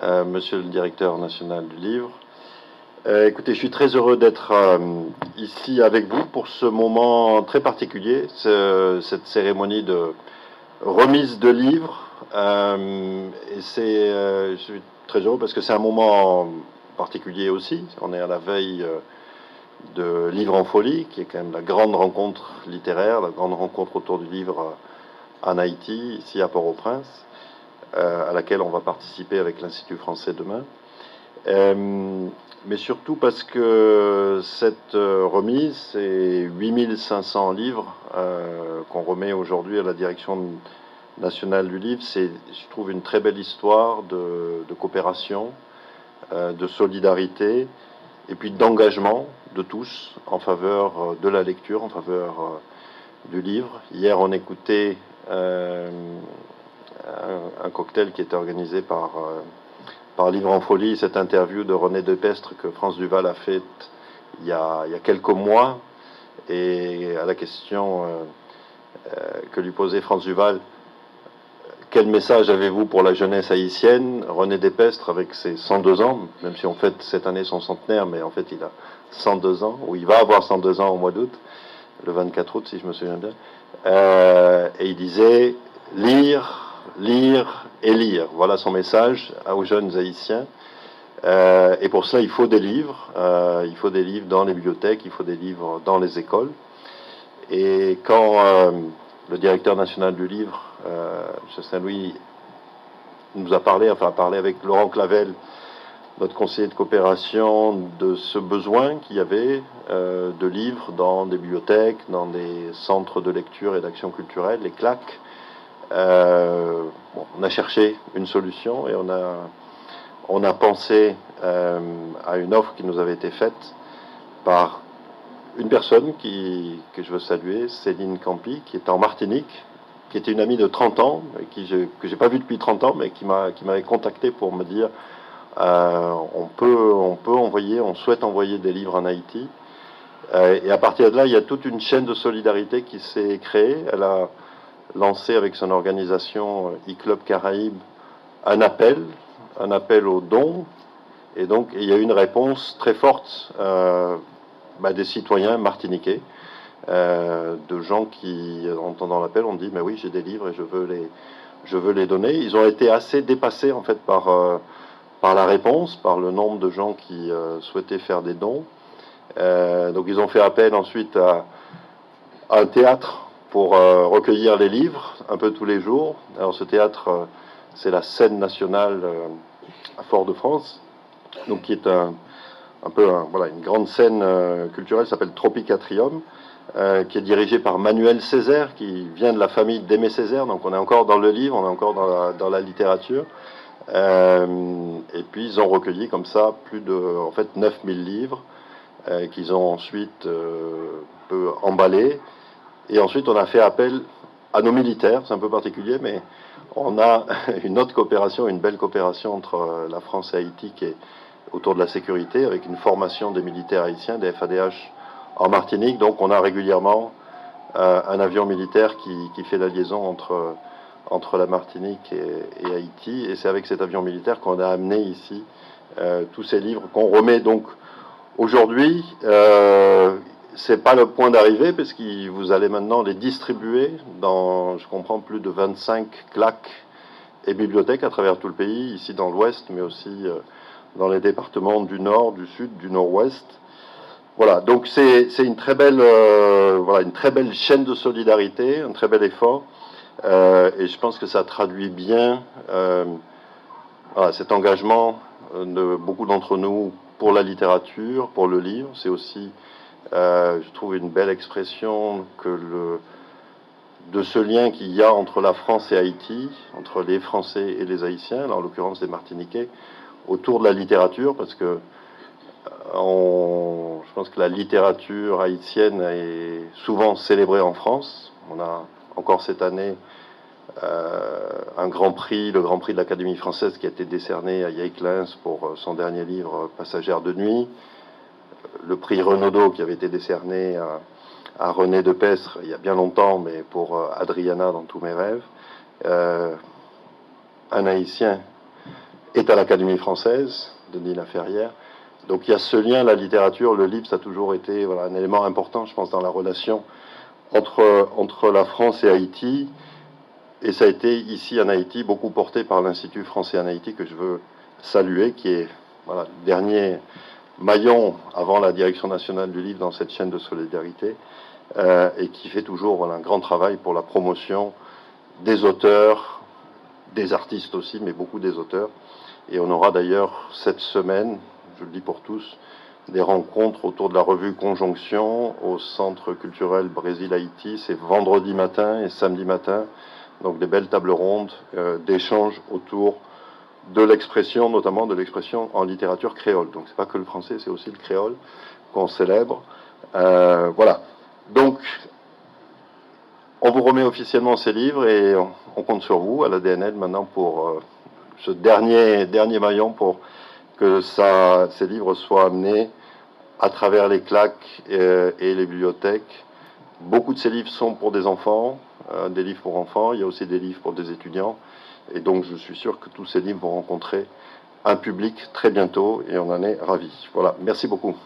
Monsieur le directeur national du livre. Écoutez, je suis très heureux d'être ici avec vous pour ce moment très particulier, cette cérémonie de remise de livres. Je suis très heureux parce que c'est un moment particulier aussi. On est à la veille de Livre en Folie, qui est quand même la grande rencontre littéraire, la grande rencontre autour du livre en Haïti, ici à Port-au-Prince, à laquelle on va participer avec l'Institut français demain. Mais surtout parce que cette remise, c'est 8500 livres qu'on remet aujourd'hui à la direction nationale du livre. C'est, je trouve, une très belle histoire de coopération, de solidarité, et puis d'engagement de tous en faveur de la lecture, en faveur du livre. Hier, on écoutait un cocktail qui était organisé par Livre en Folie, cette interview de René Depestre que France Duval a faite il y a quelques mois, et à la question que lui posait France Duval, quel message avez-vous pour la jeunesse haïtienne, René Depestre, avec ses 102 ans, même si on fête cette année son centenaire, mais en fait il a 102 ans, ou il va avoir 102 ans au mois d'août, le 24 août si je me souviens bien, et il disait lire, lire et lire. Voilà son message aux jeunes haïtiens. Et pour cela, il faut des livres. Il faut des livres dans les bibliothèques, il faut des livres dans les écoles. Et quand le directeur national du livre, M. Saint-Louis, nous a parlé, enfin a parlé avec Laurent Clavel, notre conseiller de coopération, de ce besoin qu'il y avait de livres dans des bibliothèques, dans des centres de lecture et d'action culturelle, les CLAC. On a cherché une solution et on a pensé à une offre qui nous avait été faite par une personne que je veux saluer, Céline Campi, qui est en Martinique, qui était une amie de 30 ans, que j'ai pas vue depuis 30 ans, mais qui m'avait contacté pour me dire on peut envoyer, on souhaite envoyer des livres en Haïti. Et à partir de là, il y a toute une chaîne de solidarité qui s'est créée. Elle a lancé avec son organisation e-Club Caraïbes un appel aux dons, et donc il y a eu une réponse très forte des citoyens martiniquais, de gens qui, entendant l'appel, ont dit mais oui, j'ai des livres et je veux les donner. Ils ont été assez dépassés en fait par la réponse, par le nombre de gens qui souhaitaient faire des dons. Donc ils ont fait appel ensuite à un théâtre pour recueillir les livres un peu tous les jours. Alors ce théâtre, c'est la Scène nationale à Fort-de-France, donc qui est une grande scène culturelle, s'appelle Tropicatrium, qui est dirigée par Manuel Césaire, qui vient de la famille d'Aimé Césaire, donc on est encore dans le livre, on est encore dans la littérature. Et puis ils ont recueilli comme ça plus de 9000 livres qu'ils ont ensuite peu emballés. Et ensuite, on a fait appel à nos militaires. C'est un peu particulier, mais on a une autre coopération, une belle coopération entre la France et Haïti qui est autour de la sécurité, avec une formation des militaires haïtiens, des FADH en Martinique. Donc, on a régulièrement un avion militaire qui fait la liaison entre la Martinique et Haïti. Et c'est avec cet avion militaire qu'on a amené ici tous ces livres qu'on remet donc aujourd'hui. C'est pas le point d'arrivée, parce que vous allez maintenant les distribuer dans, je comprends, plus de 25 claques et bibliothèques à travers tout le pays, ici dans l'Ouest, mais aussi dans les départements du Nord, du Sud, du Nord-Ouest. Voilà, donc c'est une très belle, une très belle chaîne de solidarité, un très bel effort, et je pense que ça traduit bien cet engagement de beaucoup d'entre nous pour la littérature, pour le livre. C'est aussi je trouve une belle expression de ce lien qu'il y a entre la France et Haïti, entre les Français et les Haïtiens, là, en l'occurrence les Martiniquais, autour de la littérature, parce que je pense que la littérature haïtienne est souvent célébrée en France. On a encore cette année un grand prix, le Grand Prix de l'Académie française, qui a été décerné à Yael Kleins pour son dernier livre Passagère de nuit. Le prix Renaudot qui avait été décerné à René Depestre il y a bien longtemps, mais pour Adriana dans tous mes rêves. Un Haïtien est à l'Académie française, Denis Laferrière. Donc il y a ce lien, la littérature, le livre, ça a toujours été voilà, un élément important, je pense, dans la relation entre la France et Haïti. Et ça a été ici en Haïti beaucoup porté par l'Institut français en Haïti que je veux saluer, qui est voilà, le dernier maillon avant la direction nationale du livre dans cette chaîne de solidarité, et qui fait toujours voilà, un grand travail pour la promotion des auteurs, des artistes aussi, mais beaucoup des auteurs. Et on aura d'ailleurs cette semaine, je le dis pour tous, des rencontres autour de la revue Conjonction au Centre culturel Brésil-Haïti. C'est vendredi matin et samedi matin. Donc des belles tables rondes d'échanges autour de l'expression, notamment de l'expression en littérature créole. Donc c'est pas que le français, c'est aussi le créole qu'on célèbre. Voilà. Donc on vous remet officiellement ces livres et on compte sur vous à la DNL maintenant pour ce dernier maillon pour que ces livres soient amenés à travers les claques et les bibliothèques. Beaucoup de ces livres sont pour des enfants, des livres pour enfants, il y a aussi des livres pour des étudiants. Et donc je suis sûr que tous ces livres vont rencontrer un public très bientôt et on en est ravis. Voilà, merci beaucoup.